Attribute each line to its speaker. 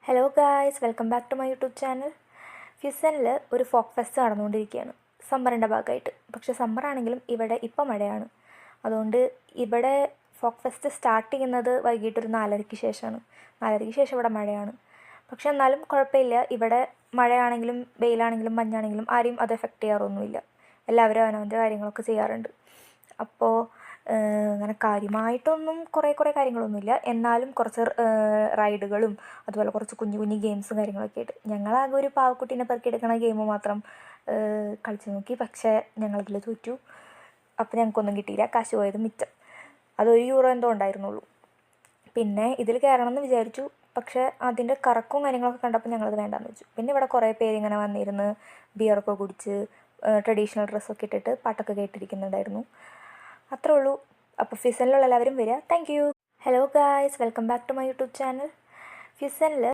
Speaker 1: Hello guys, welcome back to my YouTube channel. ഫ്യുസനിൽ ഒരു folk fest നടന്നുകൊണ്ടിരിക്കുകയാണ് സമ്മറിൻ്റെ ഭാഗമായിട്ട്. പക്ഷേ സമ്മറാണെങ്കിലും ഇവിടെ ഇപ്പം മഴയാണ്. അതുകൊണ്ട് ഇവിടെ ഫോക്ക് ഫെസ്റ്റ് സ്റ്റാർട്ട് ചെയ്യുന്നത് വൈകിട്ടൊരു 4:30-ക്ക് ശേഷമാണ്. 4:30-ക്ക് ശേഷം ഇവിടെ മഴയാണ്. പക്ഷേ എന്നാലും കുഴപ്പമില്ല. ഇവിടെ മഴയാണെങ്കിലും വെയിലാണെങ്കിലും മഞ്ഞാണെങ്കിലും ആരെയും അത് എഫക്റ്റ് ചെയ്യാറൊന്നുമില്ല. എല്ലാവരും അവനവൻ്റെ കാര്യങ്ങളൊക്കെ ചെയ്യാറുണ്ട്. അപ്പോൾ അങ്ങനെ കാര്യമായിട്ടൊന്നും കുറേ കാര്യങ്ങളൊന്നുമില്ല. എന്നാലും കുറച്ച് റൈഡുകളും അതുപോലെ കുറച്ച് കുഞ്ഞു ഗെയിംസും കാര്യങ്ങളൊക്കെ ആയിട്ട് ഞങ്ങളാകെ ഒരു പാവക്കുട്ടീനെ പെറുക്കിയെടുക്കണ ഗെയിം മാത്രം കളിച്ച് നോക്കി. പക്ഷേ ഞങ്ങളതിൽ തോറ്റു. അപ്പോൾ ഞങ്ങൾക്കൊന്നും കിട്ടിയില്ല. കാശ് പോയത് മിച്ചം. അത് €1 എന്തോ ഉണ്ടായിരുന്നുള്ളൂ. പിന്നെ ഇതിൽ കയറണമെന്ന് വിചാരിച്ചു. പക്ഷേ അതിൻ്റെ കറക്കവും കാര്യങ്ങളൊക്കെ കണ്ടപ്പോൾ ഞങ്ങളത് വേണ്ടാന്ന് വെച്ചു. പിന്നെ ഇവിടെ കുറേ പേരിങ്ങനെ വന്നിരുന്ന് ബിയറൊക്കെ കുടിച്ച് ട്രഡീഷണൽ ഡ്രസ്സൊക്കെ ഇട്ടിട്ട് പാട്ടൊക്കെ കേട്ടിരിക്കുന്നുണ്ടായിരുന്നു. അത്രേ ഉള്ളൂ. അപ്പോൾ ഫ്യുസനിലുള്ള എല്ലാവരും വരിക. Thank you. Hello guys, welcome back to my YouTube channel. ഫ്യുസനിൽ